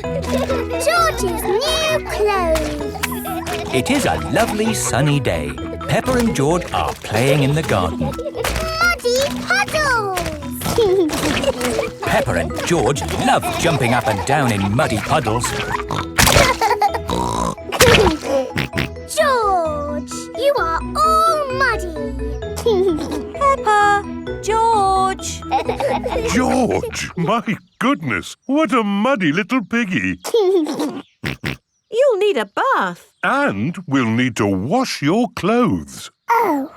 George's new clothes. It is a lovely sunny day. Peppa and George are playing in the garden. Muddy Puddles. Peppa and George love jumping up and down in muddy puddles. George, you are all muddy. Peppa, George. George, my goodness, what a muddy little piggy. You'll need a bath. And we'll need to wash your clothes. Oh.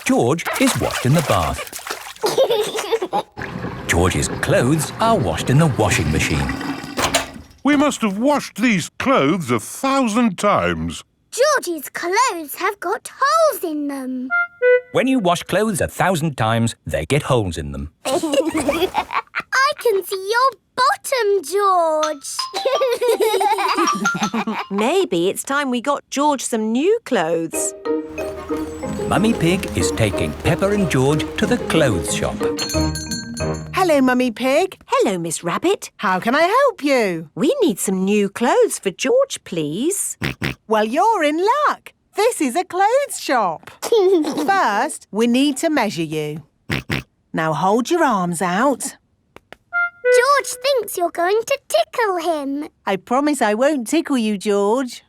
George is washed in the bath. George's clothes are washed in the washing machine. We must have washed these clothes 1,000 times. George's clothes have got holes in them. When you wash clothes 1,000 times, they get holes in them. I can see your bottom, George. Maybe it's time we got George some new clothes. Mummy Pig is taking Peppa and George to the clothes shop. Hello, Mummy Pig. Hello, Miss Rabbit. How can I help you? We need some new clothes for George, please. Well, you're in luck. This is a clothes shop. First, we need to measure you. Now hold your arms out. George thinks you're going to tickle him. I promise I won't tickle you, George.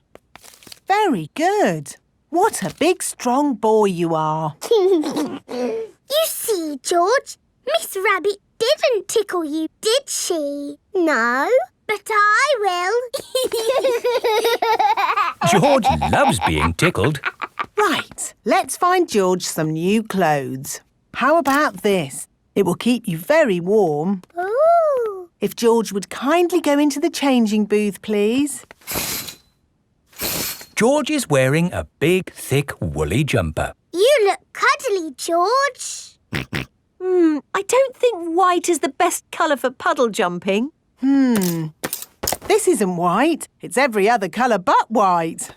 Very good. What a big, strong boy you are. You see, George, Miss Rabbit didn't tickle you, did she? No, but I will. George loves being tickled. Right, let's find George some new clothes. How about this? It will keep you very warm. Ooh. If George would kindly go into the changing booth, please. George is wearing a big, thick, woolly jumper. You look cuddly, George. I don't think white is the best colour for puddle jumping. This isn't white. It's every other colour but white.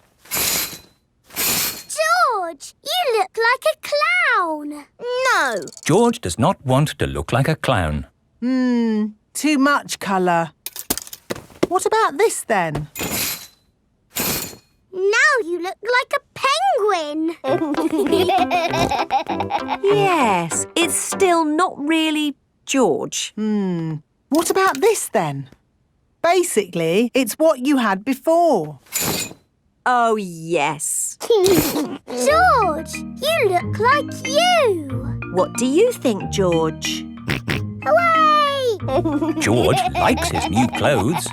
George, you look like a clown. No. George does not want to look like a clown. Too much colour. What about this then? Now you look like a penguin. Yes, it's still not really George. What about this then? Basically, it's what you had before. Oh, yes. George, you look like you. What do you think, George? Hooray! George likes his new clothes.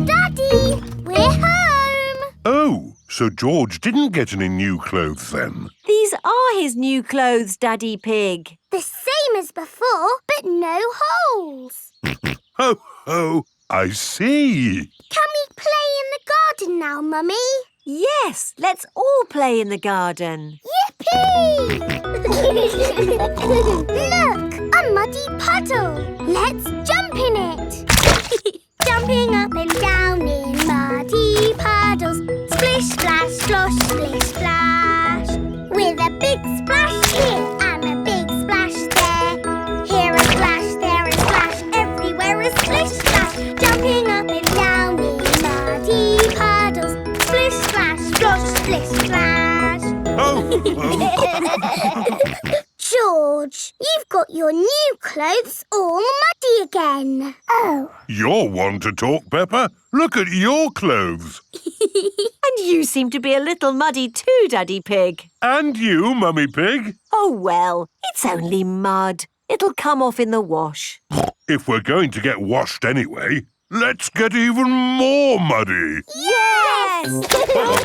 Daddy, we're home. Oh, so George didn't get any new clothes then? These are his new clothes, Daddy Pig. The same as before, but no holes. Ho, ho, I see. Can we play in the garden now, Mummy? Yes, let's all play in the garden. Yippee! Look, a muddy puddle. Let's jump in it. Jumping up and down in muddy puddles. Splish, splash, splosh, splish, splash. With a big splash here and a big splash there. Here a splash, there a splash, everywhere a splish, splash. Jumping up and down in muddy puddles. Splish, splash, splosh, splish, splash. Oh, George, you've got your new clothes all muddy again. Oh. you're one to talk, Peppa. Look at your clothes. And you seem to be a little muddy too, Daddy Pig. And you, Mummy Pig. Oh, well, it's only mud. It'll come off in the wash. If we're going to get washed anyway, let's get even more muddy. Yes!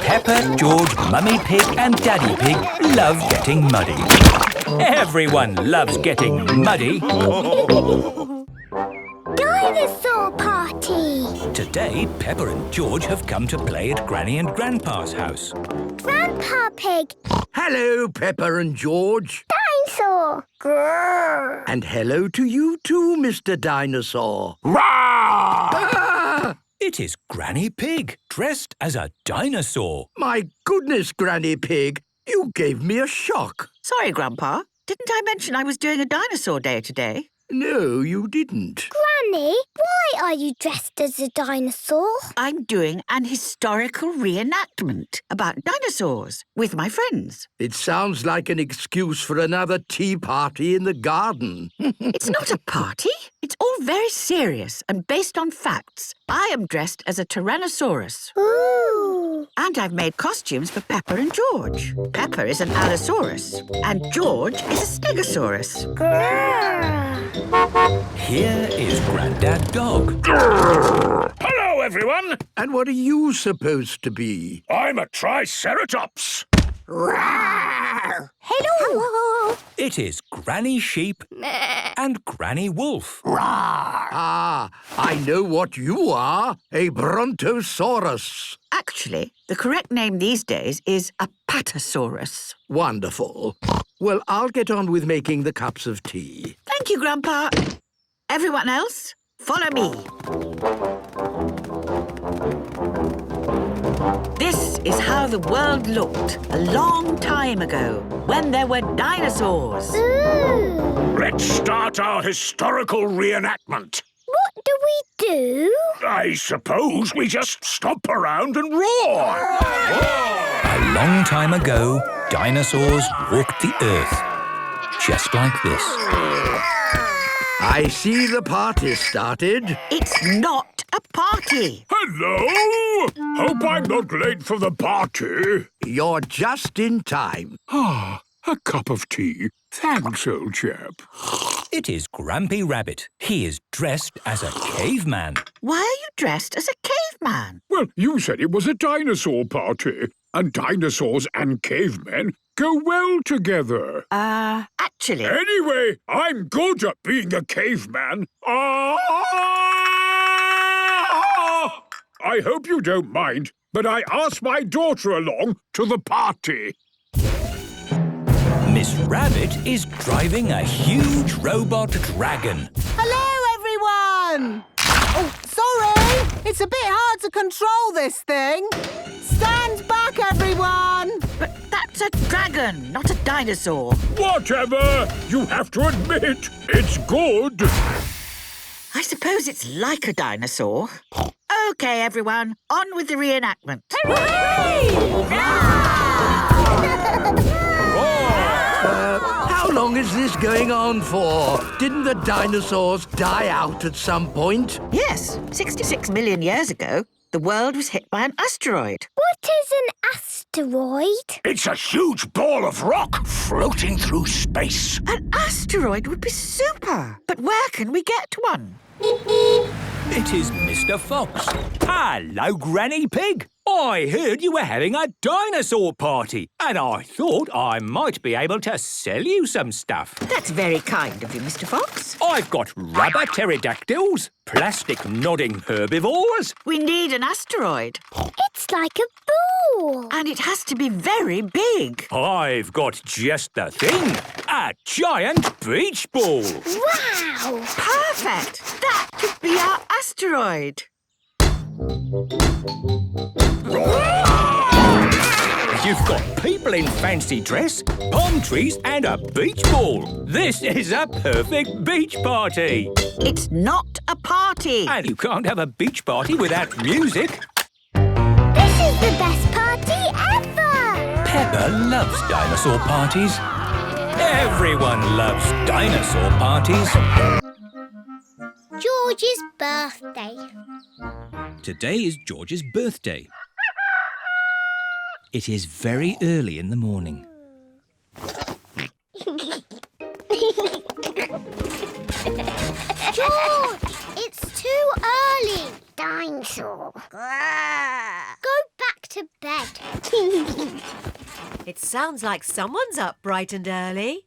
Peppa, George, Mummy Pig and Daddy Pig love getting muddy. Everyone loves getting muddy. Dinosaur party. Today, Peppa and George have come to play at Granny and Grandpa's house. Grandpa Pig. Hello, Peppa and George. Dinosaur. Grrr. And hello to you too, Mr. Dinosaur. It is Granny Pig, dressed as a dinosaur. My goodness, Granny Pig, you gave me a shock. Sorry, Grandpa. Didn't I mention I was doing a dinosaur day today? No, you didn't. Granny, why are you dressed as a dinosaur? I'm doing an historical reenactment about dinosaurs with my friends. It sounds like an excuse for another tea party in the garden. It's not a party. It's all very serious and based on facts. I am dressed as a Tyrannosaurus. Ooh. And I've made costumes for Peppa and George. Peppa is an Allosaurus and George is a Stegosaurus. Here is Grandad Dog. Hello, everyone. And what are you supposed to be? I'm a Triceratops. Hello. It is Granny Sheep and Granny Wolf. Ah, I know what you are. A Brontosaurus. Actually, the correct name these days is a Patasaurus. Wonderful. Well, I'll get on with making the cups of tea. Thank you, Grandpa. Everyone else, follow me. This is how the world looked a long time ago, when there were dinosaurs. Ooh. Let's start our historical reenactment. What do we do? I suppose we just stomp around and roar. A long time ago, dinosaurs walked the earth. Just like this. I see the party started. It's not a party. Hello. Hope I'm not late for the party. You're just in time. Ah, a cup of tea. Thanks, old chap. It is Grampy Rabbit. He is dressed as a caveman. Why are you dressed as a caveman? Well, you said it was a dinosaur party, and dinosaurs and cavemen go well together. Actually, Anyway, I'm good at being a caveman. I hope you don't mind, but I asked my daughter along to the party. Miss Rabbit is driving a huge robot dragon. Hello, everyone! Oh, sorry! It's a bit hard to control this thing. Stand back, everyone! but that's a dragon, not a dinosaur. Whatever! You have to admit, it's good. I suppose it's like a dinosaur. OK, everyone, on with the reenactment. How long is this going on for? Didn't the dinosaurs die out at some point? Yes, 66 million years ago, the world was hit by an asteroid. What is an asteroid? It's a huge ball of rock floating through space. An asteroid would be super. But where can we get one? It is Mr. Fox. Hello, Granny Pig. I heard you were having a dinosaur party, and I thought I might be able to sell you some stuff. That's very kind of you, Mr. Fox. I've got rubber pterodactyls, plastic nodding herbivores. We need an asteroid. It's like a ball. And it has to be very big. I've got just the thing, a giant beach ball. Wow! Perfect. That could be our asteroid. You've got people in fancy dress, palm trees and a beach ball. This is a perfect beach party. It's not a party. And you can't have a beach party without music. This is the best party ever! Peppa loves dinosaur parties. Everyone loves dinosaur parties. George's birthday. Today is George's birthday. It is very early in the morning. George, it's too early. Dinosaur. Go back to bed. It sounds like someone's up bright and early.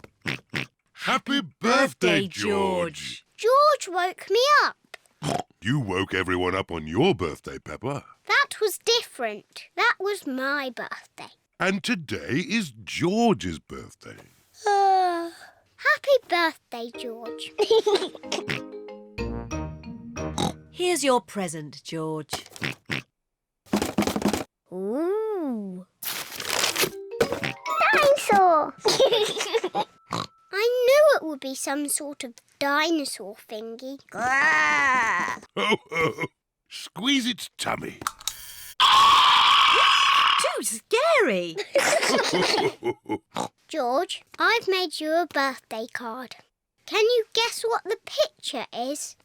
Happy Birthday, George. George woke me up. You woke everyone up on your birthday, Peppa. That was different. That was my birthday. And today is George's birthday. Happy birthday, George. Here's your present, George. Ooh. Dinosaur! I knew it would be some sort of dinosaur thingy. Ho, ho. Squeeze its tummy. Too scary. George, I've made you a birthday card. Can you guess what the picture is?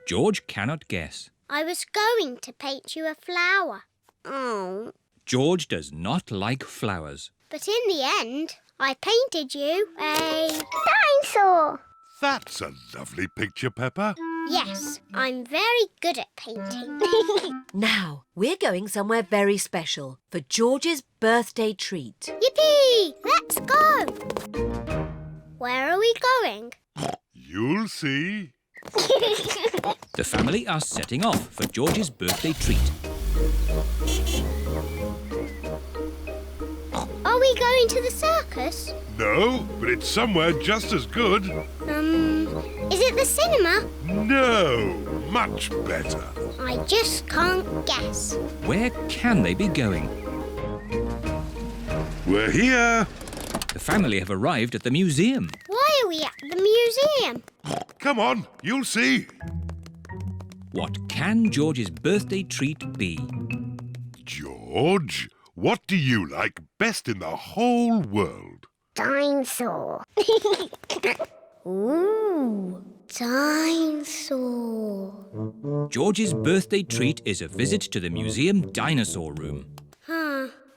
George cannot guess. I was going to paint you a flower. Oh. George does not like flowers. But in the end, I painted you a dinosaur. That's a lovely picture, Peppa. Yes, I'm very good at painting. Now, we're going somewhere very special for George's birthday treat. Yippee! Let's go! Where are we going? You'll see. The family are setting off for George's birthday treat. Are we going to the circus? No, but it's somewhere just as good. Is it the cinema? No, much better. I just can't guess. Where can they be going? We're here. The family have arrived at the museum. Why are we at the museum? Come on, you'll see. What can George's birthday treat be? George, what do you like best in the whole world? Dinosaur. Ooh, dinosaur. George's birthday treat is a visit to the museum dinosaur room.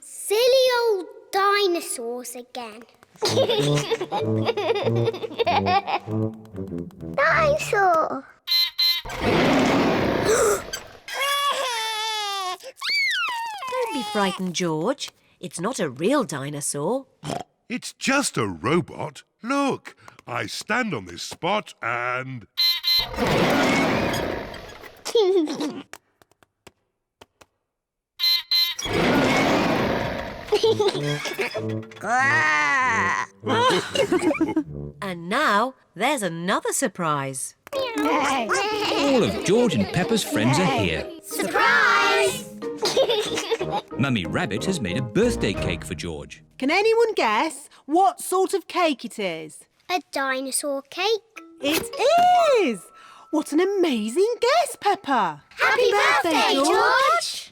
Silly old dinosaurs again. Dinosaur. Don't be frightened, George. It's not a real dinosaur. It's just a robot. Look, I stand on this spot and... And now, there's another surprise. All of George and Peppa's friends are here. Surprise! Mummy Rabbit has made a birthday cake for George. Can anyone guess what sort of cake it is? A dinosaur cake. It is! What an amazing guess, Peppa! Happy birthday, George!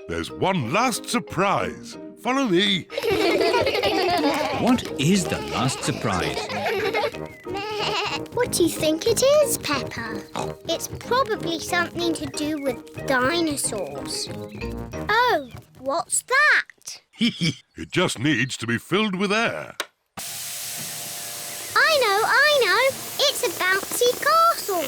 There's one last surprise. Follow me. What is the last surprise? What do you think it is, Peppa? It's probably something to do with dinosaurs. Oh, what's that? It just needs to be filled with air. I know. It's a bouncy castle.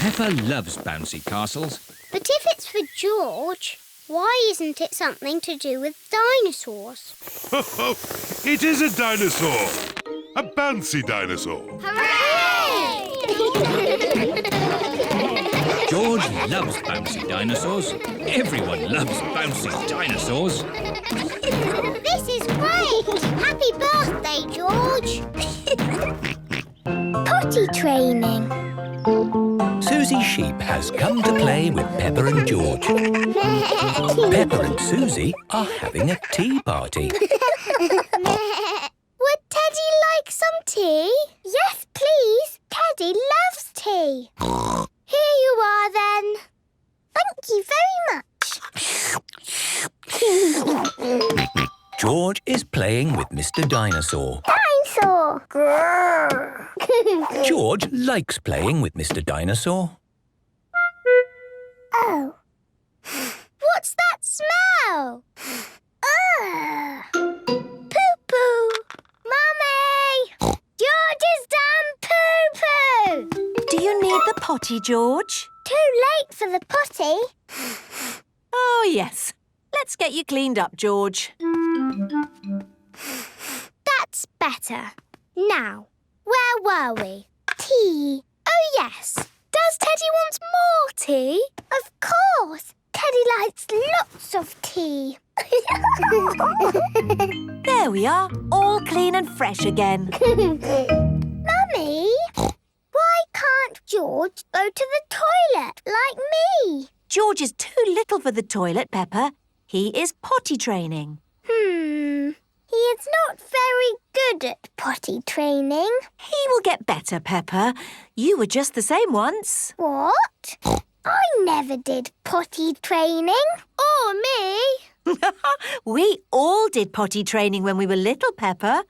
Peppa loves bouncy castles. But if it's for George, why isn't it something to do with dinosaurs? It is a dinosaur. A bouncy dinosaur. Hooray! George loves bouncy dinosaurs. Everyone loves bouncy dinosaurs. This is great! Happy birthday, George! Potty training. Susie Sheep has come to play with Peppa and George. Peppa and Susie are having a tea party. Would Teddy like some tea? Yes, please. Teddy loves tea. Here you are, then. Thank you very much. George is playing with Mr. Dinosaur. Dinosaur. Grrr. George likes playing with Mr. Dinosaur. Oh. What's that smell? Poo-poo. Mummy! George has done poo-poo. Do you need the potty, George? Too late for the potty. Oh, yes. Let's get you cleaned up, George. That's better. Now, where were we? Tea. Oh, yes. Does Teddy want more tea? Of course. Teddy likes lots of tea. There we are, all clean and fresh again. Mummy, why can't George go to the toilet like me? George is too little for the toilet, Peppa. He is potty training. He is not very good at potty training. He will get better, Peppa. You were just the same once. What? I never did potty training. Or me. We all did potty training when we were little, Peppa.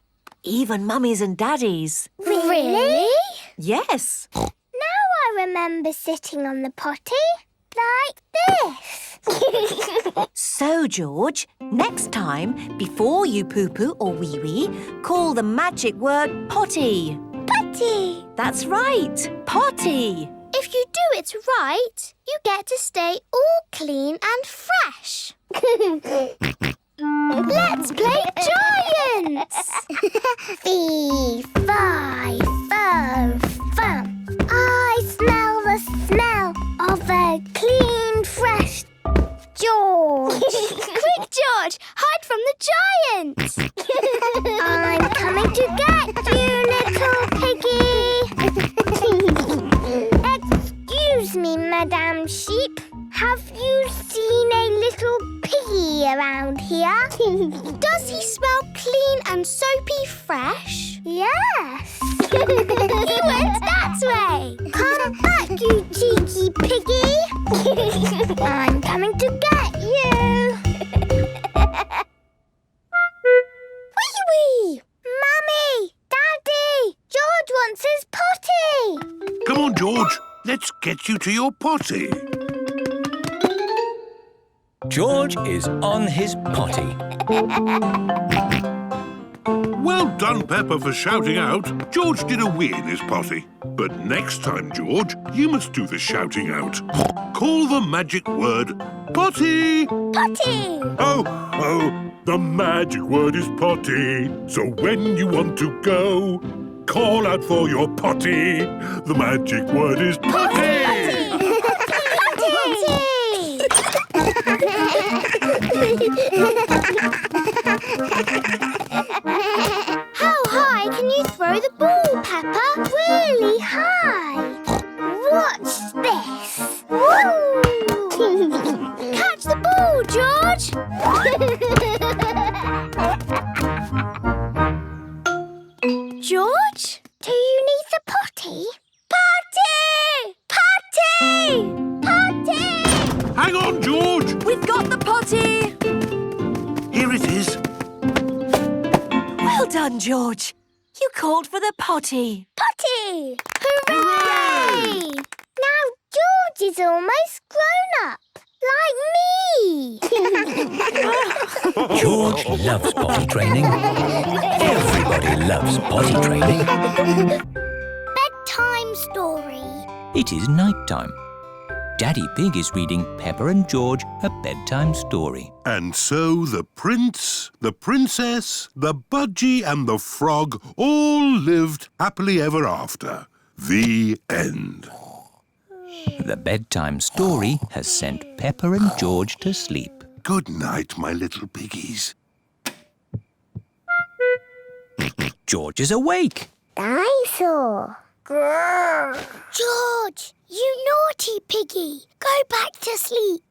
Even mummies and daddies. Really? Yes. Now I remember sitting on the potty like this. So, George, next time, before you poo-poo or wee-wee, call the magic word potty. Potty. That's right, potty. If you do it right, you get to stay all clean and fresh. Let's play giants! Fee, fi, fo, fum. I smell the smell of a clean, fresh George. Quick, George, hide from the giants. I'm coming to get you, little piggy. Excuse me, Madame Sheep. Have you seen a little piggy around here? Does he smell clean and soapy fresh? Yes. He went that way. Come back, you cheeky piggy. I'm coming to get you. Wee-wee! Mummy! Daddy! George wants his potty. Come on, George. Let's get you to your potty. George is on his potty. Well done, Peppa, for shouting out. George did a wee in his potty. But next time, George, you must do the shouting out. Call the magic word potty. Potty! Oh, the magic word is potty. So when you want to go, call out for your potty. The magic word is potty. How high can you throw the ball, Peppa? Really high. Watch this. Woo! Catch the ball, George. George, do you need the potty? Potty! Potty! Potty! Hang on, George. We've got the potty. Here it is. Well done, George. You called for the potty. Potty! Hooray! Now George is almost grown up, like me. George loves potty training. Everybody loves potty training. Bedtime story. It is night time. Daddy Pig is reading Peppa and George a bedtime story. And so the prince, the princess, the budgie and the frog all lived happily ever after. The end. The bedtime story has sent Peppa and George to sleep. Good night, my little piggies. George is awake. Dinosaur. George, you naughty piggy. Go back to sleep.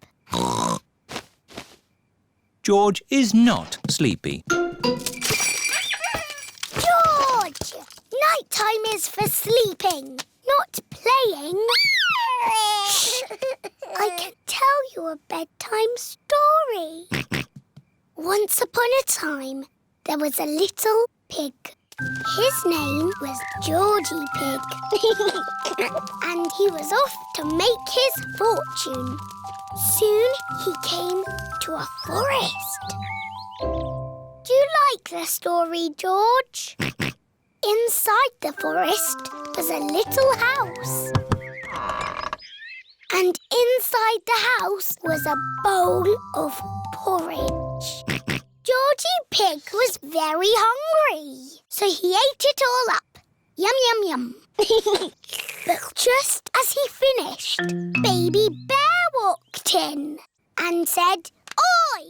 George is not sleepy. George! Nighttime is for sleeping, not playing. Shh! I can tell you a bedtime story. Once upon a time, there was a little pig. His name was Georgie Pig. And he was off to make his fortune. Soon he came to a forest. Do you like the story, George? Inside the forest was a little house. And inside the house was a bowl of porridge. Georgie Pig was very hungry, so he ate it all up. Yum, yum, yum. But just as he finished, Baby Bear walked in and said, "Oi,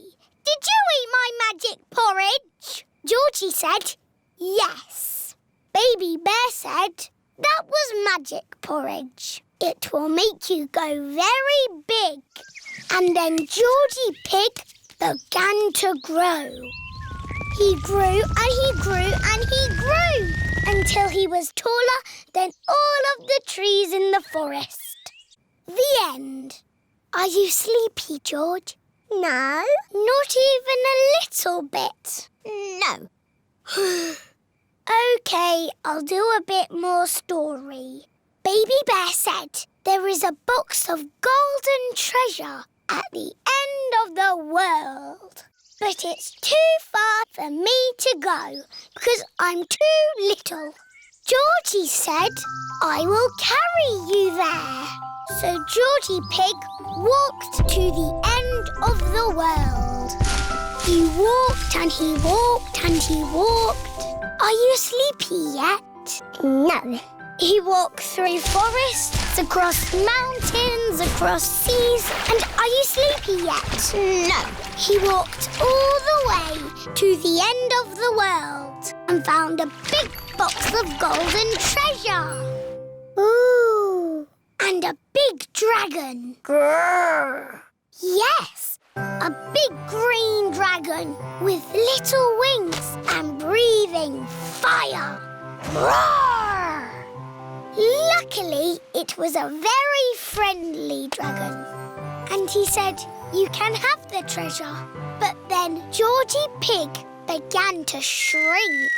did you eat my magic porridge?" Georgie said, "Yes." Baby Bear said, "That was magic porridge. It will make you go very big." And then Georgie Pig began to grow. He grew and he grew and he grew until he was taller than all of the trees in the forest. The end. Are you sleepy, George? No. Not even a little bit? No. OK, I'll do a bit more story. Baby Bear said there is a box of golden treasure at the end of the world. But it's too far for me to go because I'm too little. Georgie said, I will carry you there. So Georgie Pig walked to the end of the world. He walked and he walked and he walked. Are you sleepy yet? No. He walked through forests, across mountains, across seas. And are you sleepy yet? No. He walked all the way to the end of the world and found a big box of golden treasure. Ooh. And a big dragon. Grrr. Yes, a big green dragon with little wings and breathing fire. Roar! Luckily, it was a very friendly dragon. And he said, you can have the treasure. But then Georgie Pig began to shrink.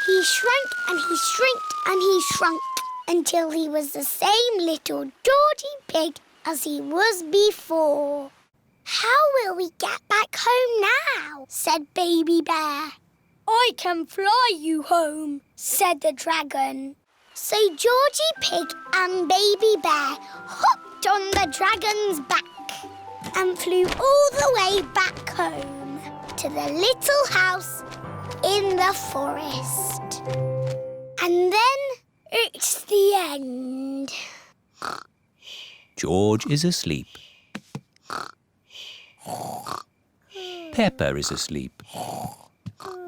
He shrank and he shrinked and he shrunk until he was the same little Georgie Pig as he was before. How will we get back home now? Said Baby Bear. I can fly you home, said the dragon. So Georgie Pig and Baby Bear hopped on the dragon's back and flew all the way back home to the little house in the forest. And then it's the end. George is asleep. Peppa is asleep.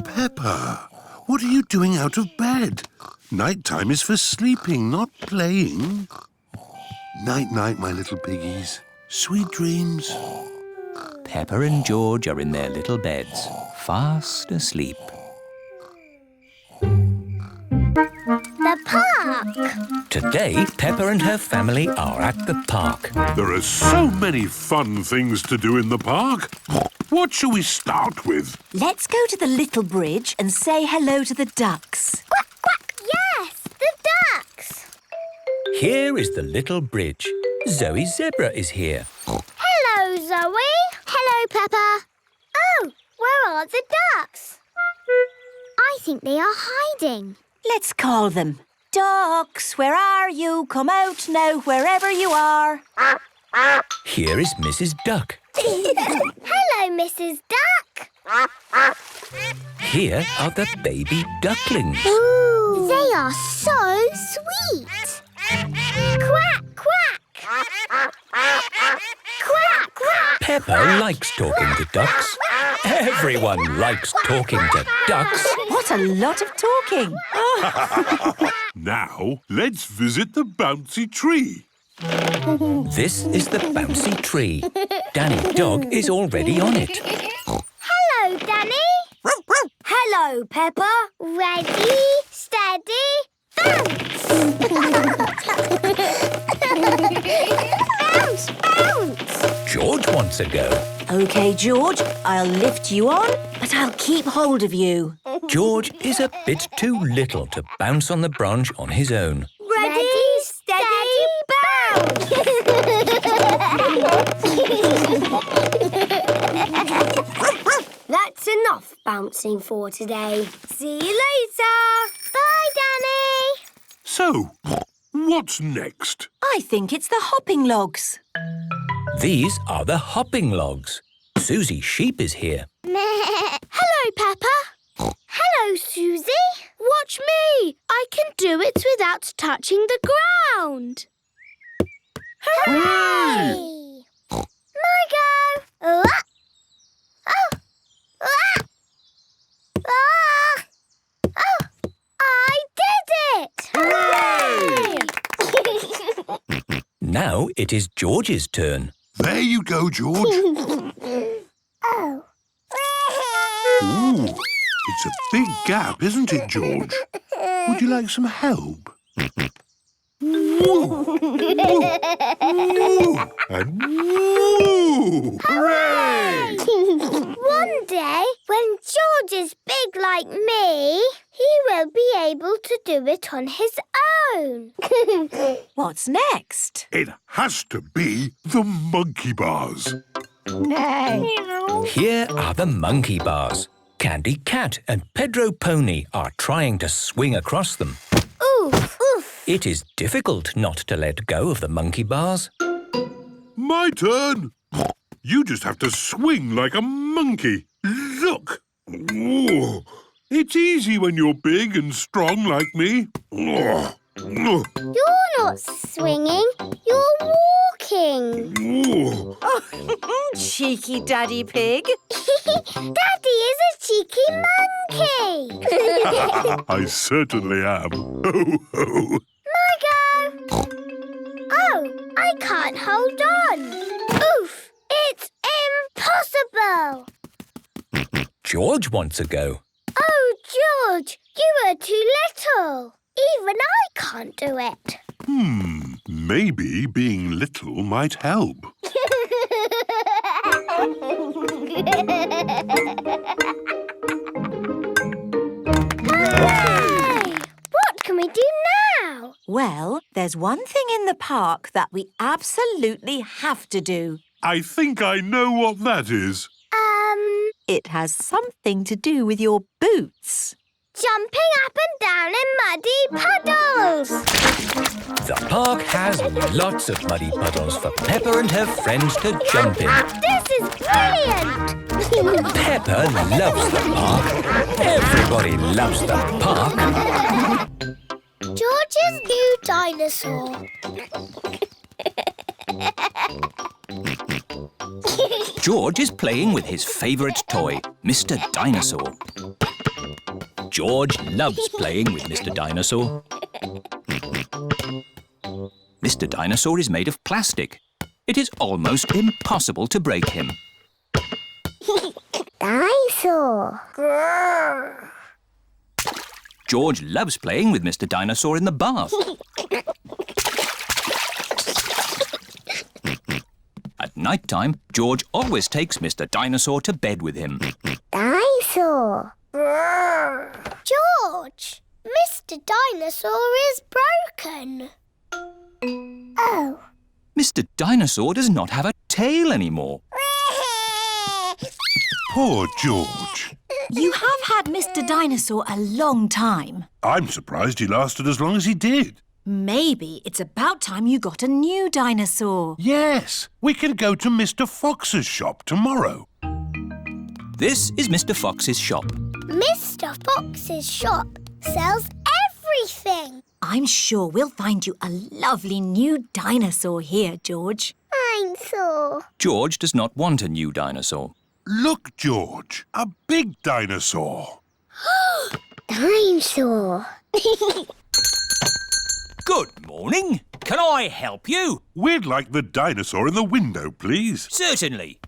Peppa, what are you doing out of bed? Night-time is for sleeping, not playing. Night-night, my little piggies. Sweet dreams. Peppa and George are in their little beds, fast asleep. The park. Today, Peppa and her family are at the park. There are so many fun things to do in the park. What shall we start with? Let's go to the little bridge and say hello to the ducks. Quack, quack. Yes, the ducks. Here is the little bridge. Zoe Zebra is here. Hello, Zoe. Hello, Peppa. Oh, where are the ducks? I think they are hiding. Let's call them. Ducks, where are you? Come out now, wherever you are. Here is Mrs. Duck. Hello, Mrs. Duck. Here are the baby ducklings. Ooh. They are so sweet. Quack, quack. Quack, quack. Peppa likes talking to ducks. Everyone likes talking to ducks. What a lot of talking. Now, let's visit the bouncy tree. This is the bouncy tree. Danny Dog is already on it. Hello, Danny. Hello, Peppa. Ready, steady, bounce. Bounce, bounce. George wants a go. OK, George, I'll lift you on, but I'll keep hold of you. George is a bit too little to bounce on the branch on his own. Ready, steady, bounce. That's enough bouncing for today. See you later. Bye, Danny. So, what's next? I think it's the hopping logs. These are the hopping logs. Susie Sheep is here. Hello, Peppa. Hello, Susie. Watch me. I can do it without touching the ground. Hooray! My go. Oh. I did it! Hooray! Now it is George's turn. There you go, George. Oh. Ooh, It's a big gap, isn't it, George? Would you like some help? Woo! And woo! Hooray! One day, when George is big like me, he will be able to do it on his own. What's next? It has to be the monkey bars. No. Here are the monkey bars. Candy Cat and Pedro Pony are trying to swing across them. Oof, oof. It is difficult not to let go of the monkey bars. My turn. You just have to swing like a monkey. Look. Ooh. It's easy when you're big and strong like me. You're not swinging, you're walking. Ooh. Cheeky Daddy Pig. Daddy is a cheeky monkey. I certainly am. Ho, ho. My go. Oh, I can't hold on. Oof, it's impossible. George wants a go. Oh, George, you are too little. Even I can't do it. Maybe being little might help. Hooray! What can we do now? Well, there's one thing in the park that we absolutely have to do. I think I know what that is. It has something to do with your boots. Jumping up and down in muddy puddles. The park has lots of muddy puddles for Peppa and her friends to jump in. This is brilliant. Peppa loves the park. Everybody loves the park. George's new dinosaur. George is playing with his favourite toy, Mr. Dinosaur. George loves playing with Mr. Dinosaur. Mr. Dinosaur is made of plastic. It is almost impossible to break him. Dinosaur. Grrr. George loves playing with Mr. Dinosaur in the bath. At night time, George always takes Mr. Dinosaur to bed with him. Dinosaur. Grrr. George, Mr. Dinosaur is broken. Oh. Mr. Dinosaur does not have a tail anymore. Poor George. You have had Mr. Dinosaur a long time. I'm surprised he lasted as long as he did. Maybe it's about time you got a new dinosaur. Yes, we can go to Mr. Fox's shop tomorrow. This is Mr. Fox's shop. Mr. Fox's shop sells everything. I'm sure we'll find you a lovely new dinosaur here, George. Dinosaur. George does not want a new dinosaur. Look, George, a big dinosaur. Dinosaur. Good morning. Can I help you? We'd like the dinosaur in the window, please. Certainly.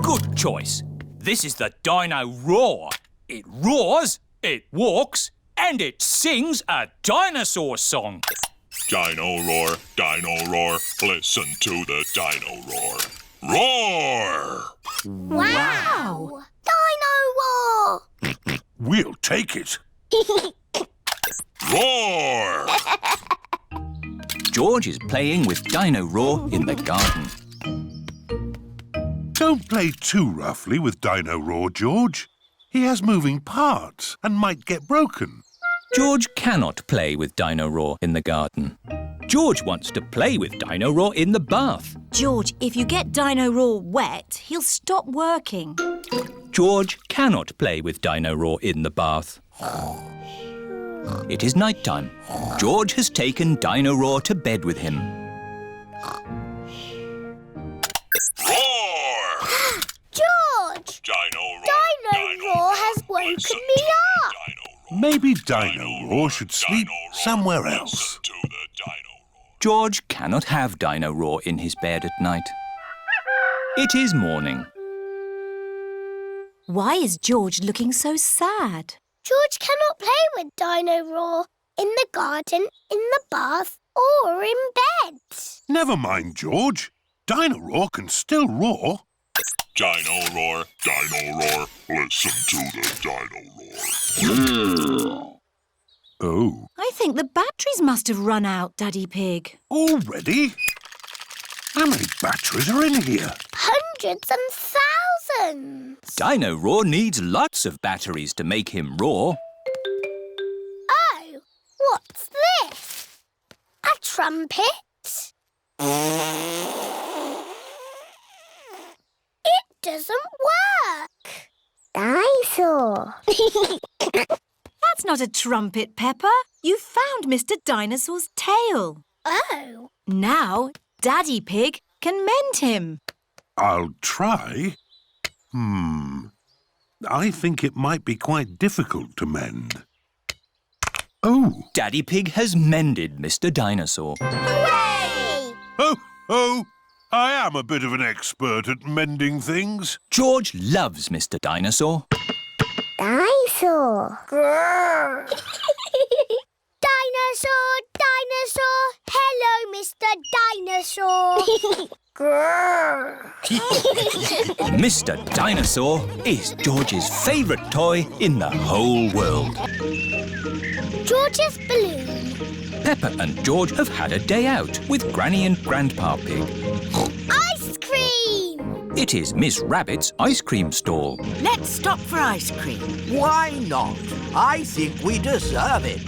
Good choice. This is the Dino Roar. It roars, it walks, and it sings a dinosaur song. Dino roar, listen to the dino roar. Roar! Wow! Dino Roar! We'll take it. Roar! George is playing with Dino Roar in the garden. Don't play too roughly with Dino Roar, George. He has moving parts and might get broken. George cannot play with Dino Roar in the garden. George wants to play with Dino Roar in the bath. George, if you get Dino Roar wet, he'll stop working. George cannot play with Dino Roar in the bath. It is night time. George has taken Dino Roar to bed with him. Roar! George! Dino roar! Dino Roar has woken me up. Maybe Dino Roar should sleep somewhere else. Listen to the dino roar. George cannot have Dino Roar in his bed at night. It is morning. Why is George looking so sad? George cannot play with Dino Roar in the garden, in the bath or in bed. Never mind, George. Dino Roar can still roar. Dino roar, listen to the dino roar. Oh, I think the batteries must have run out, Daddy Pig. already? How many batteries are in here? Hundreds and thousands. Dino Roar needs lots of batteries to make him roar. Oh, what's this? A trumpet? It doesn't work. Dinosaur. That's not a trumpet, Peppa. You found Mr. Dinosaur's tail. Oh. Now, Daddy Pig can mend him. I'll try. I think it might be quite difficult to mend. Oh! Daddy Pig has mended Mr. Dinosaur. Hooray! Oh! I am a bit of an expert at mending things. George loves Mr. Dinosaur. Dinosaur. Grrr. Dinosaur, dinosaur. Hello, Mr. Dinosaur. Grrr. Mr. Dinosaur is George's favourite toy in the whole world. George's balloon. Peppa and George have had a day out with Granny and Grandpa Pig. Ice cream. It is Miss Rabbit's ice cream stall. Let's stop for ice cream. Why not? I think we deserve it.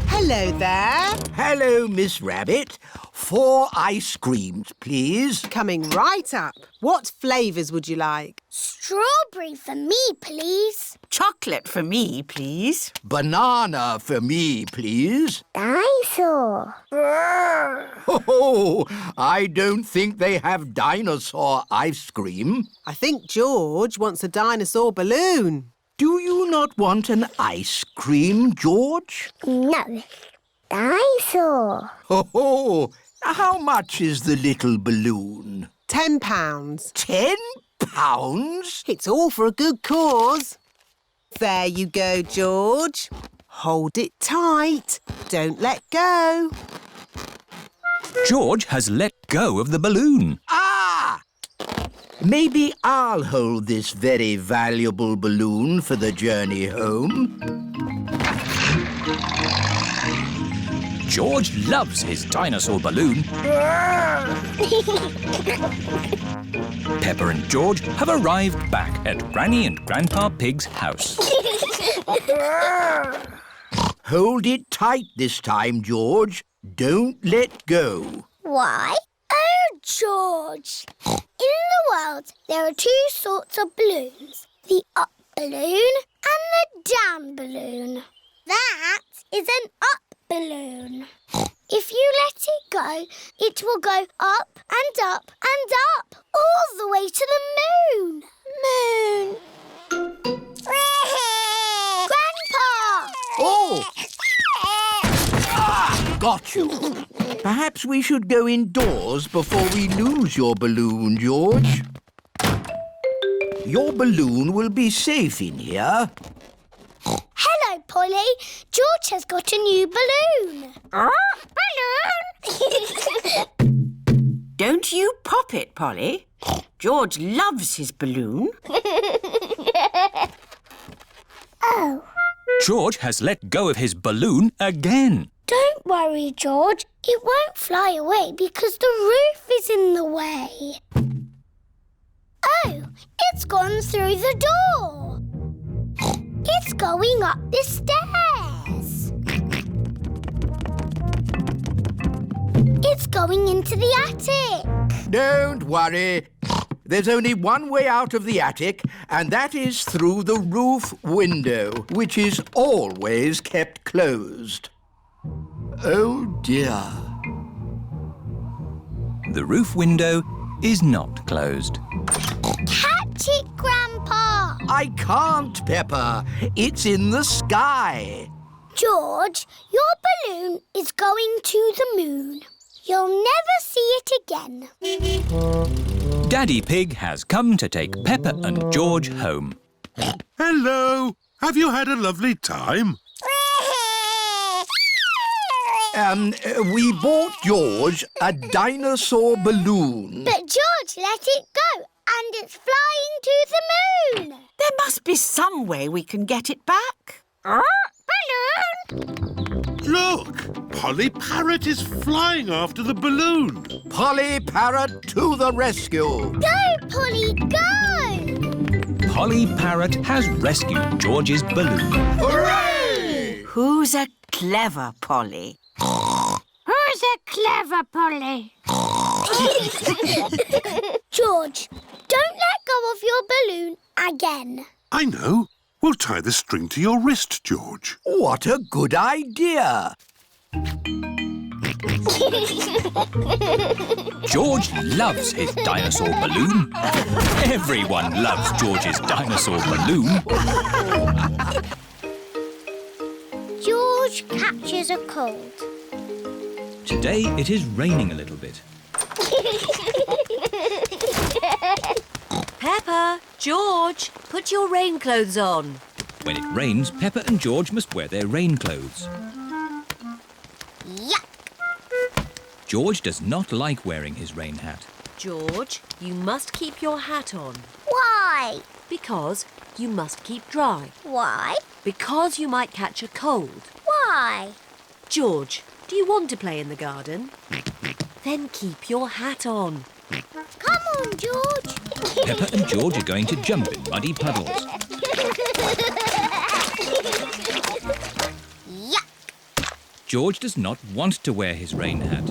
Hello there. Hello, Miss Rabbit. 4 ice creams, please. Coming right up. What flavours would you like? Strawberry for me, please. Chocolate for me, please. Banana for me, please. Dinosaur. Grrr. Oh, I don't think they have dinosaur ice cream. I think George wants a dinosaur balloon. Do you not want an ice cream, George? No. Dinosaur. Oh, how much is the little balloon? £10. £10? It's all for a good cause. There you go, George. Hold it tight. Don't let go. George has let go of the balloon. Ah! Maybe I'll hold this very valuable balloon for the journey home. George loves his dinosaur balloon. Peppa and George have arrived back at Granny and Grandpa Pig's house. Hold it tight this time, George. Don't let go. Why? Oh, George. In the world, there are 2 sorts of balloons. The up balloon and the down balloon. That is an up balloon. If you let it go, it will go up and up and up, all the way to the moon. Moon. Grandpa! Oh! Got you. Perhaps we should go indoors before we lose your balloon, George. Your balloon will be safe in here. Hello, Polly. George has got a new balloon. Balloon! Don't you pop it, Polly. George loves his balloon. Oh. George has let go of his balloon again. Don't worry, George. It won't fly away because the roof is in the way. Oh, it's gone through the door. It's going up the stairs. It's going into the attic. Don't worry. There's only one way out of the attic, and that is through the roof window, which is always kept closed. Oh, dear. The roof window is not closed. Catch it, Grandpa. I can't, Peppa. It's in the sky. George, your balloon is going to the moon. You'll never see it again. Daddy Pig has come to take Peppa and George home. Hello. Have you had a lovely time? We bought George a dinosaur balloon. But George let it go and it's flying to the moon. There must be some way we can get it back. Balloon! Look! Polly Parrot is flying after the balloon. Polly Parrot to the rescue. Go, Polly, go! Polly Parrot has rescued George's balloon. Hooray! Who's a clever Polly? Who's a clever Polly? George, don't let go of your balloon again. I know. We'll tie the string to your wrist, George. What a good idea. George loves his dinosaur balloon. Everyone loves George's dinosaur balloon. George catches a cold. Today it is raining a little bit. Peppa, George, put your rain clothes on. When it rains, Peppa and George must wear their rain clothes. Yuck! George does not like wearing his rain hat. George, you must keep your hat on. Why? Because you must keep dry. Why? Because you might catch a cold. Why? George, do you want to play in the garden? Then keep your hat on. Come on, George. Peppa and George are going to jump in muddy puddles. Yuck! George does not want to wear his rain hat.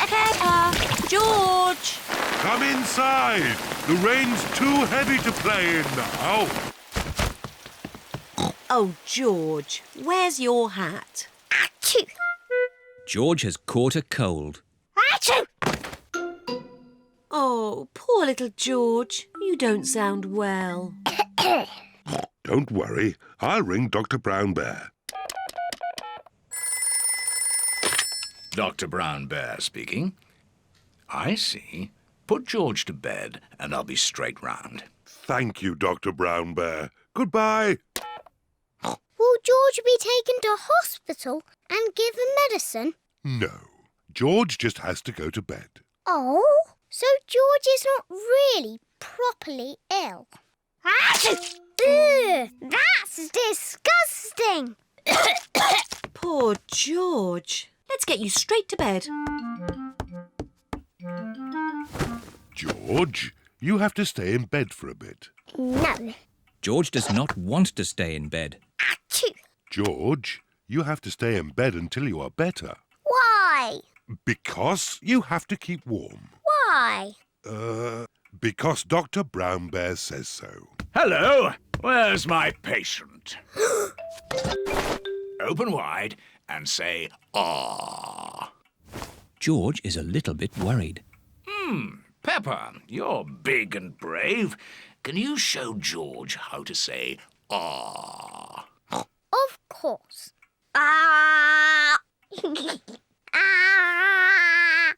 Peppa, George! Come inside. The rain's too heavy to play in now. Oh, George, where's your hat? Achoo! George has caught a cold. Achoo! Oh, poor little George. You don't sound well. Don't worry. I'll ring Dr. Brown Bear. Dr. Brown Bear speaking. I see. Put George to bed and I'll be straight round. Thank you, Dr. Brown Bear. Goodbye. Will George be taken to hospital and given medicine? No. George just has to go to bed. Oh, so George is not really properly ill. Achoo! Ugh, that's disgusting. Poor George. Let's get you straight to bed. George, you have to stay in bed for a bit. No. George does not want to stay in bed. Achoo! George, you have to stay in bed until you are better. Why? Because you have to keep warm. Why? Because Dr. Brown Bear says so. Hello. Where's my patient? Open wide and say, ah. George is a little bit worried. Peppa, you're big and brave. Can you show George how to say, ah? Of course. Ah! Ah!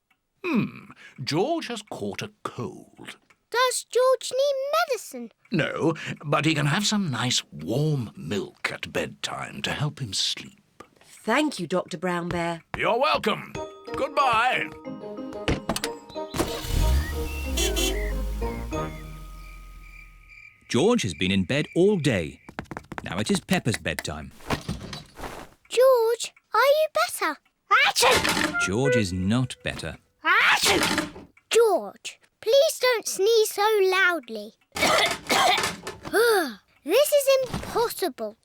George has caught a cold. Does George need medicine? No, but he can have some nice warm milk at bedtime to help him sleep. Thank you, Dr. Brown Bear. You're welcome. Goodbye. George has been in bed all day. Now it is Peppa's bedtime. George, are you better? Achoo! George is not better. Achoo! George, please don't sneeze so loudly. This is impossible.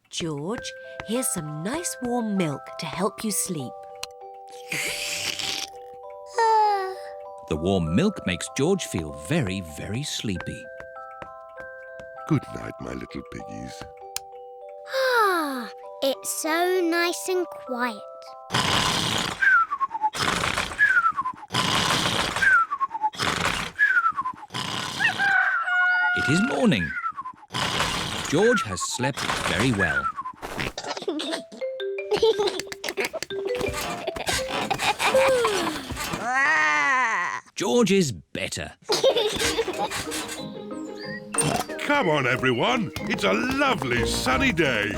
George, here's some nice warm milk to help you sleep. The warm milk makes George feel very, very sleepy. Good night, my little piggies. Ah, it's so nice and quiet. It is morning. George has slept very well. George is better. Come on, everyone. It's a lovely sunny day.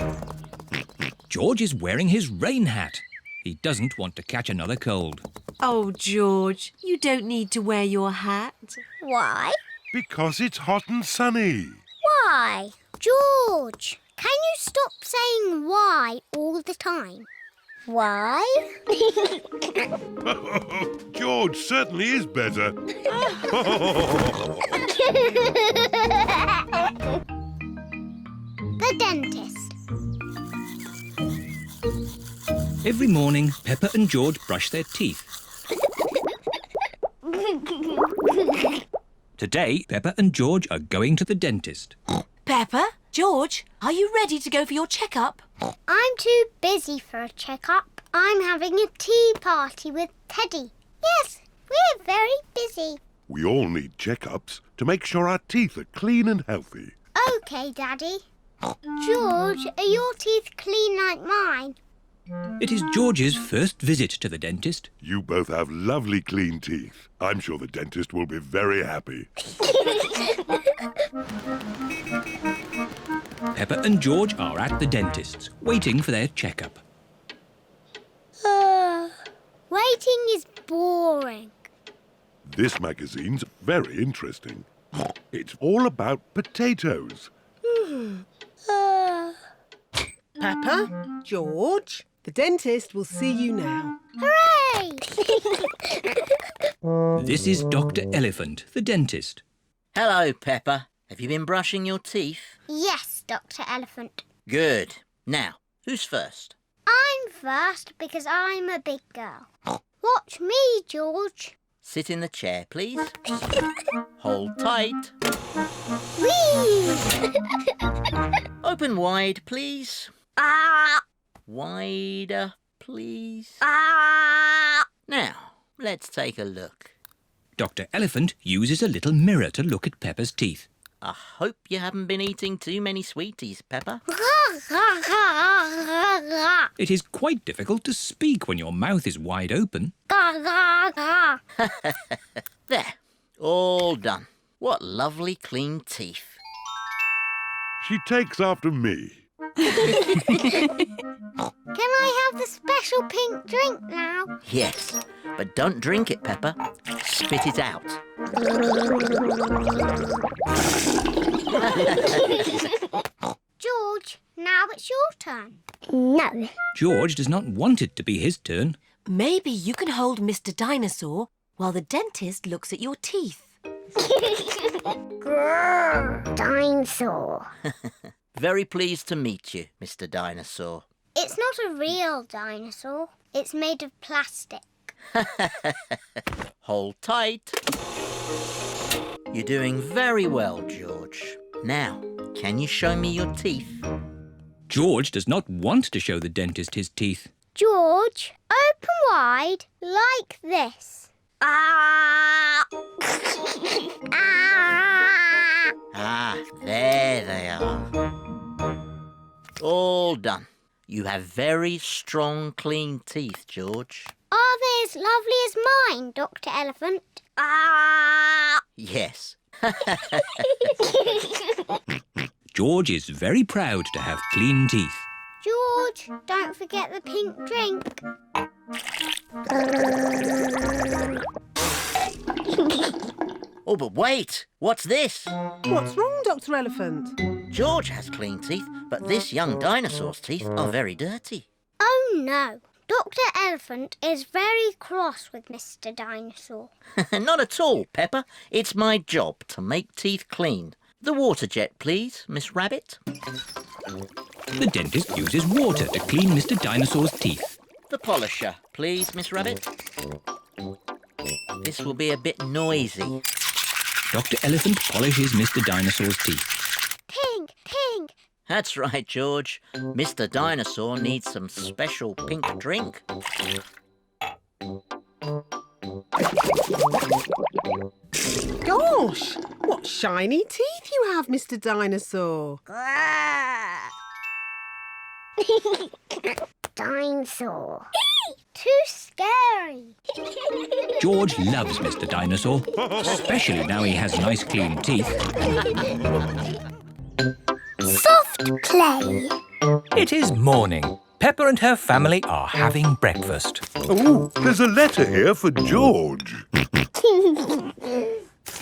George is wearing his rain hat. He doesn't want to catch another cold. Oh, George, you don't need to wear your hat. Why? Because it's hot and sunny. Why? George, can you stop saying why all the time? Why? George certainly is better. The dentist. Every morning, Peppa and George brush their teeth. Today, Peppa and George are going to the dentist. Peppa, George, are you ready to go for your checkup? I'm too busy for a checkup. I'm having a tea party with Teddy. Yes, we're very busy. We all need checkups to make sure our teeth are clean and healthy. OK, Daddy. George, are your teeth clean like mine? It is George's first visit to the dentist. You both have lovely clean teeth. I'm sure the dentist will be very happy. Peppa and George are at the dentist's, waiting for their checkup. Waiting is boring. This magazine's very interesting. It's all about potatoes. Peppa, George, the dentist will see you now. Hooray! This is Dr. Elephant, the dentist. Hello, Peppa. Have you been brushing your teeth? Yes, Dr. Elephant. Good. Now, who's first? I'm first because I'm a big girl. Watch me, George. Sit in the chair, please. Hold tight. Whee! Open wide, please. Ah! Wider, please. Ah! Now, let's take a look. Dr. Elephant uses a little mirror to look at Peppa's teeth. I hope you haven't been eating too many sweeties, Peppa. It is quite difficult to speak when your mouth is wide open. There, all done. What lovely clean teeth. She takes after me. Can I have the special pink drink now? Yes, but don't drink it, Peppa. Spit it out. George, now it's your turn. No. George does not want it to be his turn. Maybe you can hold Mr. Dinosaur while the dentist looks at your teeth. Grrr, dinosaur. Very pleased to meet you, Mr. Dinosaur. It's not a real dinosaur. It's made of plastic. Hold tight. You're doing very well, George. Now, can you show me your teeth? George does not want to show the dentist his teeth. George, open wide like this. Ah! Ah! Ah, there they are. All done. You have very strong, clean teeth, George. Are they as lovely as mine, Dr. Elephant? Ah! Yes. George is very proud to have clean teeth. George, don't forget the pink drink. Oh, but wait! What's this? What's wrong, Dr. Elephant? George has clean teeth, but this young dinosaur's teeth are very dirty. Oh, no. Dr. Elephant is very cross with Mr. Dinosaur. Not at all, Peppa. It's my job to make teeth clean. The water jet, please, Miss Rabbit. The dentist uses water to clean Mr. Dinosaur's teeth. The polisher, please, Miss Rabbit. This will be a bit noisy. Dr. Elephant polishes Mr. Dinosaur's teeth. Pink, pink. That's right, George. Mr. Dinosaur needs some special pink drink. Gosh, what shiny teeth you have, Mr. Dinosaur. Dinosaur. Too scary. George loves Mr. Dinosaur, especially now he has nice clean teeth. Soft play. It is morning. Peppa and her family are having breakfast. Oh, there's a letter here for George.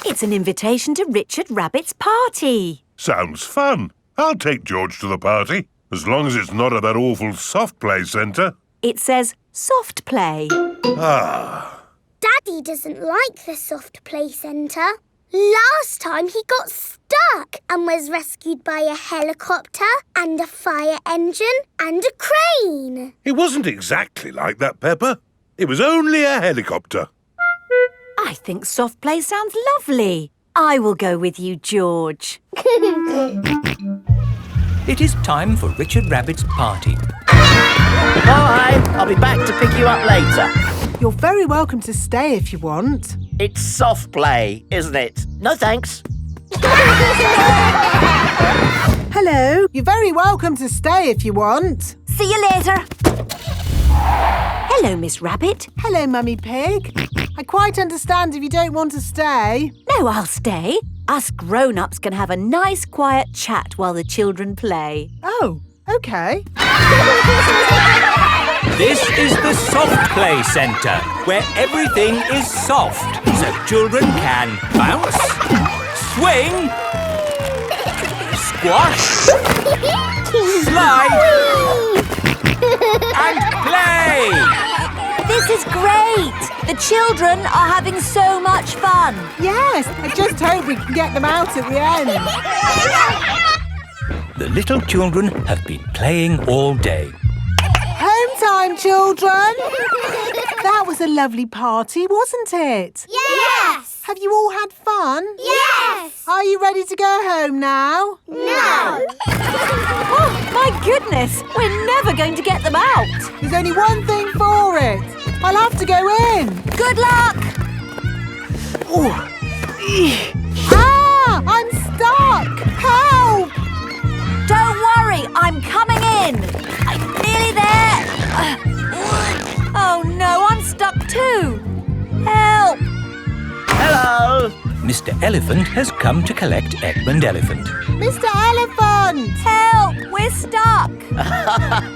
It's an invitation to Richard Rabbit's party. Sounds fun. I'll take George to the party, as long as it's not at that awful soft play centre. It says soft play. Ah. Daddy doesn't like the soft play centre. Last time he got stuck and was rescued by a helicopter and a fire engine and a crane. It wasn't exactly like that, Peppa. It was only a helicopter. I think soft play sounds lovely. I will go with you, George. It is time for Richard Rabbit's party. Bye! I'll be back to pick you up later. You're very welcome to stay if you want. It's soft play, isn't it? No thanks. Hello. You're very welcome to stay if you want. See you later. Hello, Miss Rabbit. Hello, Mummy Pig. I quite understand if you don't want to stay. No, I'll stay. Us grown-ups can have a nice quiet chat while the children play. Oh, OK. This is the soft play centre, where everything is soft, so children can bounce, swing, squash, slide, and play. This is great! The children are having so much fun. Yes, I just hope we can get them out at the end. The little children have been playing all day. Home time, children! That was a lovely party, wasn't it? Yes! Have you all had fun? Yes! Are you ready to go home now? No! Oh, my goodness! We're never going to get them out. There's only one thing for it. I'll have to go in. Good luck! Ah! I'm stuck! Help! Don't worry, I'm coming in. I'm nearly there. Oh no, I'm stuck too. Help! Hello! Mr. Elephant has come to collect Edmund Elephant. Mr. Elephant! Help! We're stuck.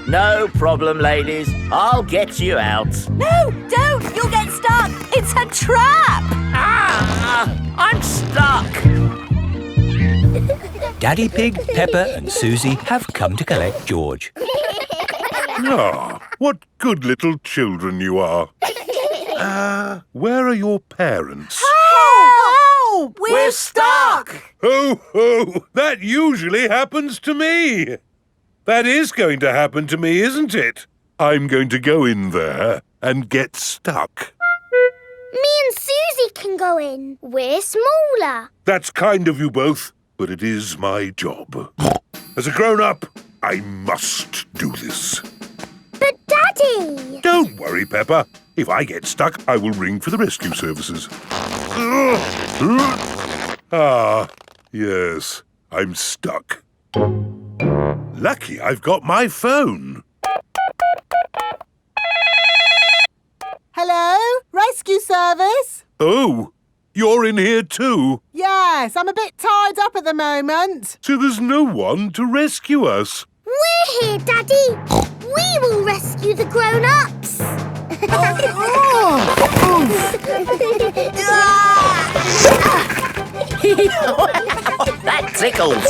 No problem, ladies. I'll get you out. No, don't! You'll get stuck. It's a trap. Ah! I'm stuck. Daddy Pig, Peppa and Susie have come to collect George. Ah, what good little children you are. Where are your parents? Help! We're stuck. Ho, ho! That usually happens to me. That is going to happen to me, isn't it? I'm going to go in there and get stuck. Me and Susie can go in. We're smaller. That's kind of you both, but it is my job. As a grown-up, I must do this. But Daddy! Don't worry, Peppa. If I get stuck, I will ring for the rescue services. Ah, yes, I'm stuck. Lucky I've got my phone. Hello? Rescue service? Oh, you're in here too? Yes, I'm a bit tied up at the moment. So there's no one to rescue us. We're here, Daddy. We will rescue the grown-ups. That tickles.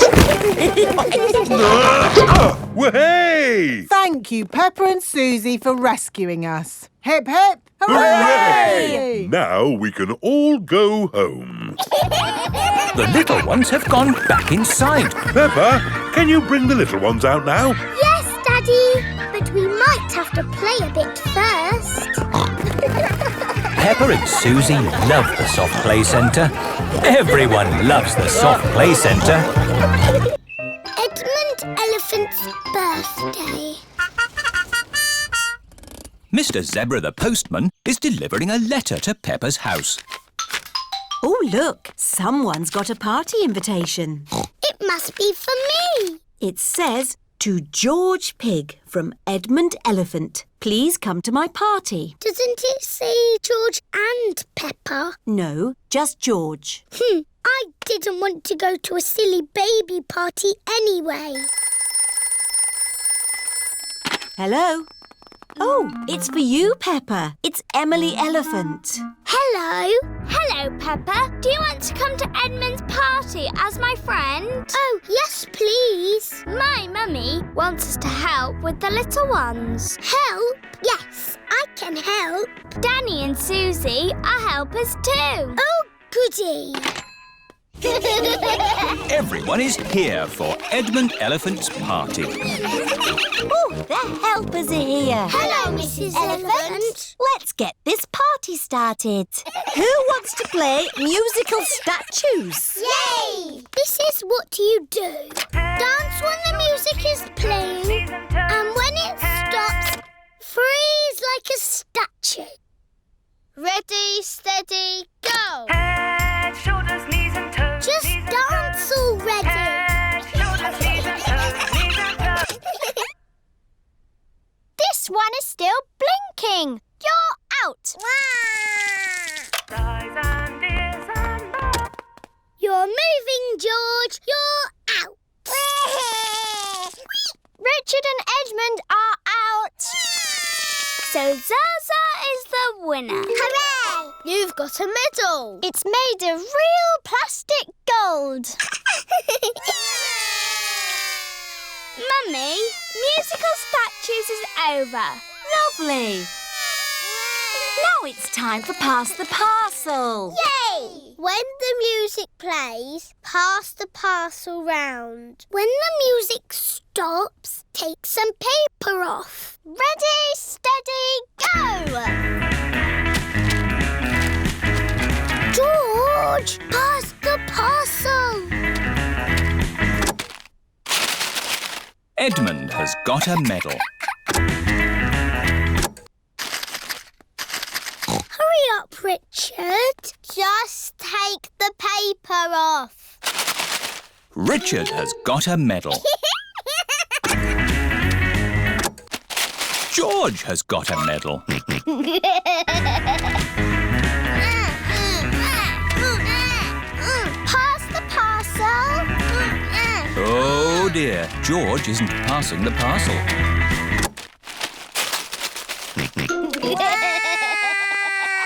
Hey! Thank you, Peppa and Susie, for rescuing us. Hip, hip, Hooray! Now we can all go home. The little ones have gone back inside. Peppa, can you bring the little ones out now? Yes, Daddy. But we might have to play a bit first. Peppa and Susie love the soft play centre. Everyone loves the soft play centre. Edmund Elephant's birthday. Mr. Zebra the postman is delivering a letter to Peppa's house. Oh, look. Someone's got a party invitation. It must be for me. It says, To George Pig from Edmund Elephant. Please come to my party. Doesn't it say George and Peppa? No, just George. I didn't want to go to a silly baby party anyway. Hello? Oh, it's for you, Peppa. It's Emily Elephant. Hello. Hello, Peppa. Do you want to come to Edmund's party as my friend? Oh, yes, please. My mummy wants us to help with the little ones. Help? Yes, I can help. Danny and Susie are helpers too. Oh, goody. Everyone is here for Edmund Elephant's party. Oh, the helpers are here. Hello, Mrs. Elephant. Let's get this party started. Who wants to play musical statues? Yay! This is what you do. Dance when the music is playing, and when it stops, freeze like a statue. Ready, steady, go! Head, shoulders, knees and toes. Just dance already. Head, shoulders, knees and toes, knees and toes. This one is still blinking. You're out. Eyes and ears and mouth. You're moving, George. You're out. Richard and Edmund are out. So Zaza is the winner. Hooray! You've got a medal. It's made of real plastic gold. Mummy, musical statues is over. Lovely. Now it's time for Pass the Parcel. Yay! When the music plays, pass the parcel round. When the music stops, take some paper off. Ready, steady, go! George, pass the parcel. Edmund has got a medal. Hurry up, Richard. Just take the paper off. Richard has got a medal. George has got a medal. Pass the parcel. Oh dear, George isn't passing the parcel.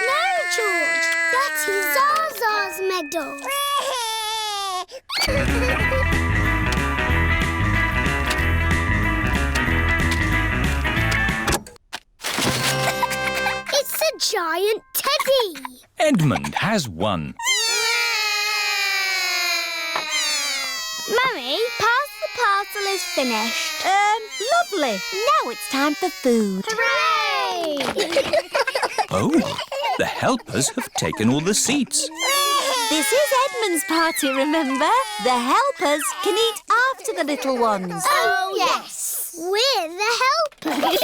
No, George. That is Zaza's medal. It's a giant teddy. Edmund has won. Mummy, pass the parcel is finished. Lovely. Now it's time for food. Hooray! Oh, the helpers have taken all the seats. This is Edmund's party, remember? The helpers can eat after the little ones. Oh, yes. We're the helpers.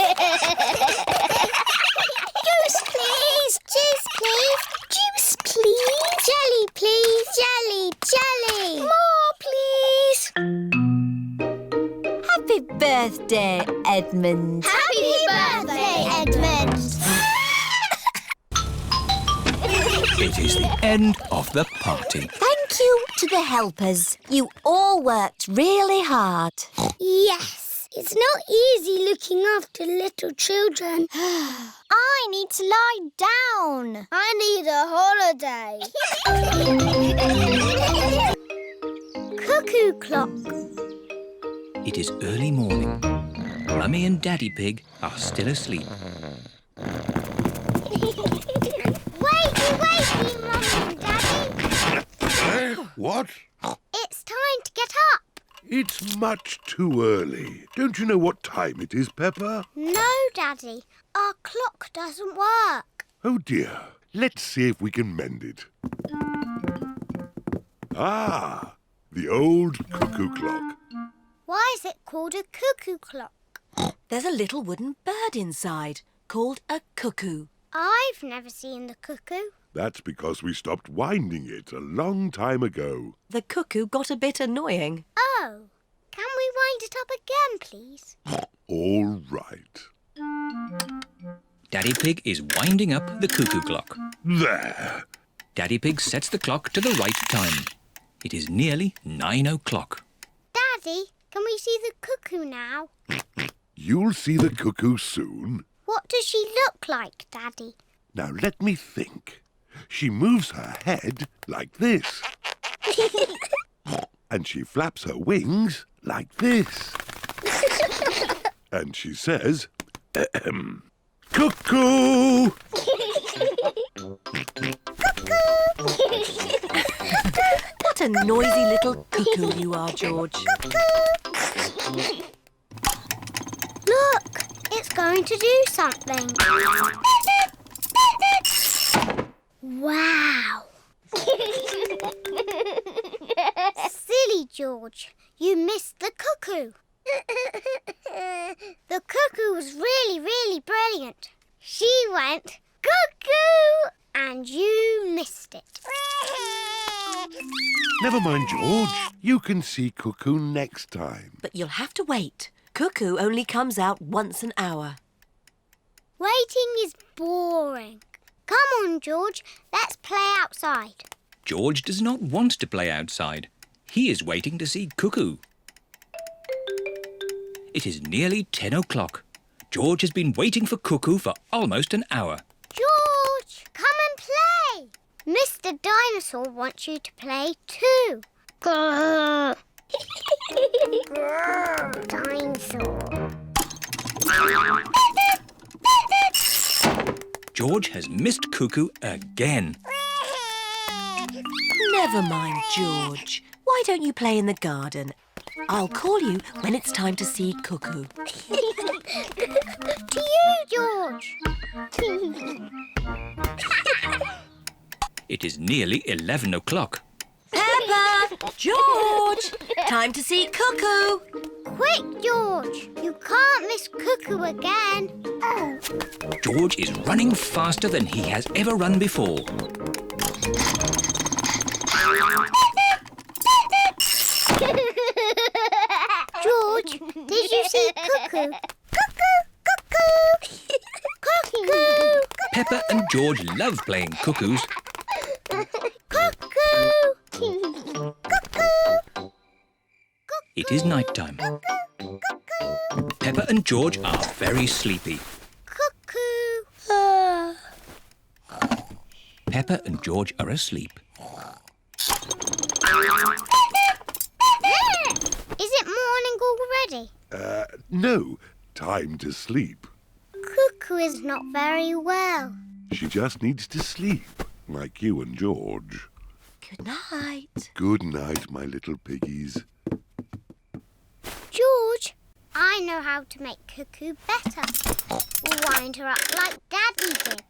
Juice, please. Juice, please. Juice, please. Jelly, please. Jelly, jelly. More, please. Happy birthday, Edmund. Happy birthday, Edmund. It is the end of the party. Thank you to the helpers. You all worked really hard. Yes, it's not easy looking after little children. I need to lie down. I need a holiday. Cuckoo clock. It is early morning. Mummy and Daddy Pig are still asleep. Wakey, Mummy and Daddy. What? It's time to get up. It's much too early. Don't you know what time it is, Peppa? No, Daddy. Our clock doesn't work. Oh, dear. Let's see if we can mend it. Ah, the old cuckoo clock. Why is it called a cuckoo clock? There's a little wooden bird inside called a cuckoo. I've never seen the cuckoo. That's because we stopped winding it a long time ago. The cuckoo got a bit annoying. Oh, can we wind it up again, please? All right. Daddy Pig is winding up the cuckoo clock. There. Daddy Pig sets the clock to the right time. It is nearly 9 o'clock. Daddy, can we see the cuckoo now? You'll see the cuckoo soon. What does she look like, Daddy? Now let me think. She moves her head like this. And she flaps her wings like this. And she says, cuckoo! What a noisy little cuckoo you are, George. Look, it's going to do something. Wow! Silly George, you missed the cuckoo. The cuckoo was really, really brilliant. She went cuckoo and you missed it. Never mind, George. You can see cuckoo next time. But you'll have to wait. Cuckoo only comes out once an hour. Waiting is boring. Come on, George, let's play outside. George does not want to play outside. He is waiting to see Cuckoo. It is nearly 10 o'clock. George has been waiting for Cuckoo for almost an hour. George, come and play. Mr. Dinosaur wants you to play too. Grrr. Grrr, dinosaur. George has missed Cuckoo again. Never mind, George. Why don't you play in the garden? I'll call you when it's time to see Cuckoo. To you, George. It is nearly 11 o'clock. Peppa! George! Time to see Cuckoo! Quick, George. You can't miss Cuckoo again. George is running faster than he has ever run before. George, did you see Cuckoo? Cuckoo! Cuckoo! Cuckoo! Peppa and George love playing cuckoos. Cuckoo! Cuckoo! It is night time. Peppa and George are very sleepy. Cuckoo! Peppa and George are asleep. Is it morning already? No. Time to sleep. Cuckoo is not very well. She just needs to sleep, like you and George. Good night. Good night, my little piggies. George, I know how to make Cuckoo better. Wind her up like Daddy did.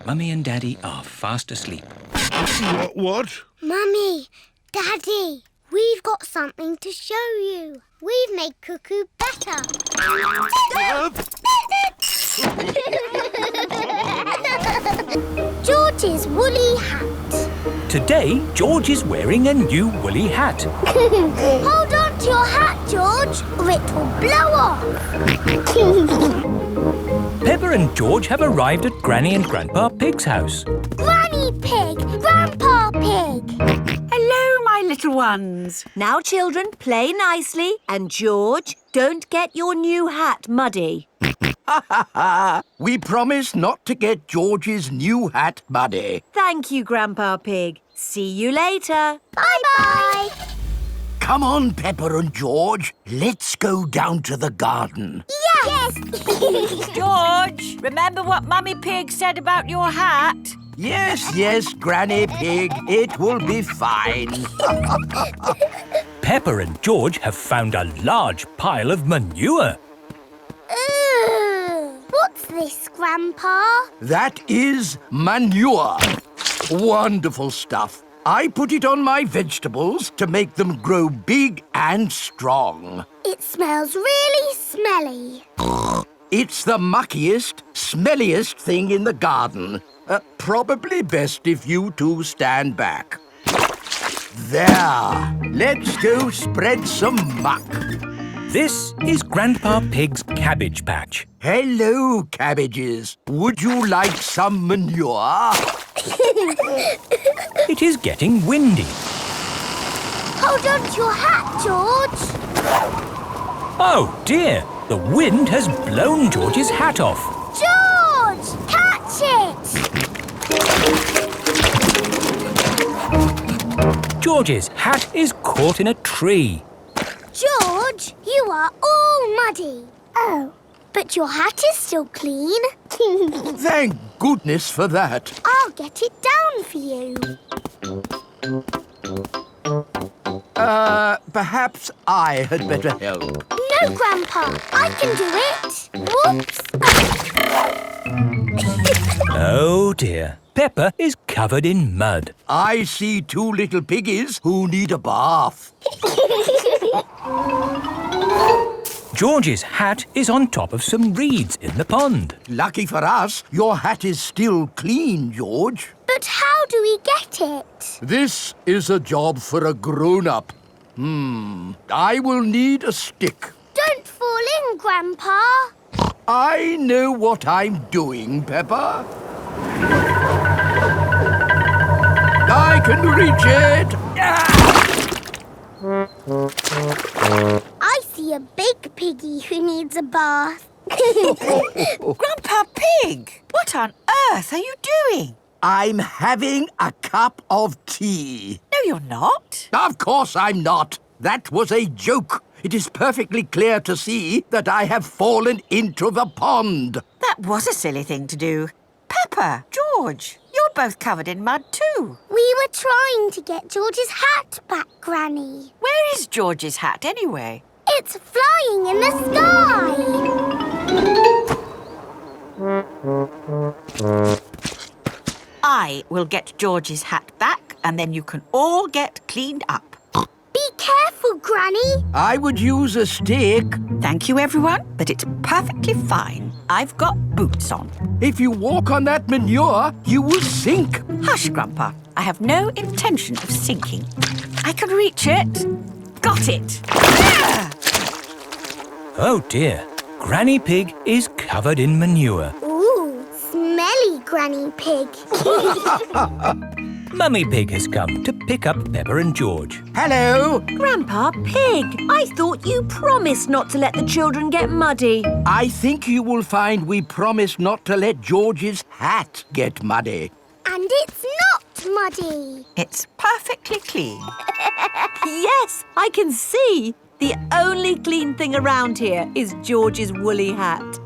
Mummy and Daddy are fast asleep. What? Mummy, Daddy, we've got something to show you. We've made Cuckoo better. George's woolly hat. Today, George is wearing a new woolly hat. Hold on to your hat, George, or it will blow off. Peppa and George have arrived at Granny and Grandpa Pig's house. Granny Pig, Grandpa Pig. Hello, my little ones. Now, children, play nicely. And, George, don't get your new hat muddy. We promise not to get George's new hat muddy. Thank you, Grandpa Pig. See you later. Bye-bye. Come on, Peppa and George. Let's go down to the garden. Yes! George, remember what Mummy Pig said about your hat? Yes, yes, Granny Pig. It will be fine. Peppa and George have found a large pile of manure. What's this, Grandpa? That is manure. Wonderful stuff. I put it on my vegetables to make them grow big and strong. It smells really smelly. It's the muckiest, smelliest thing in the garden. Probably best if you two stand back. There. Let's go spread some muck. This is Grandpa Pig's cabbage patch. Hello, cabbages. Would you like some manure? It is getting windy. Hold on to your hat, George. Oh dear, the wind has blown George's hat off. George, catch it! George's hat is caught in a tree. George, you are all muddy. Oh, but your hat is still clean. Thank goodness for that. I'll get it down for you. Perhaps I had better help. No, Grandpa, I can do it. Whoops. Oh dear, Peppa is covered in mud. I see two little piggies who need a bath. George's hat is on top of some reeds in the pond. Lucky for us, your hat is still clean, George. But how do we get it? This is a job for a grown-up. I will need a stick. Don't fall in, Grandpa. I know what I'm doing, Peppa. I can reach it. I see a big piggy who needs a bath. Grandpa Pig, what on earth are you doing? I'm having a cup of tea. No, you're not. Of course I'm not. That was a joke. It is perfectly clear to see that I have fallen into the pond. That was a silly thing to do. Peppa, George, you're both covered in mud too. We were trying to get George's hat back, Granny. Where is George's hat anyway? It's flying in the sky. I will get George's hat back and then you can all get cleaned up. Be careful, Granny. I would use a stick. Thank you, everyone, but it's perfectly fine. I've got boots on. If you walk on that manure, you will sink. Hush, Grandpa. I have no intention of sinking. I can reach it. Got it. Ah! Oh dear, Granny Pig is covered in manure. Ooh, smelly Granny Pig. Mummy Pig has come to pick up Peppa and George. Hello. Grandpa Pig, I thought you promised not to let the children get muddy. I think you will find we promised not to let George's hat get muddy. And it's not muddy. It's perfectly clean. Yes, I can see. The only clean thing around here is George's woolly hat.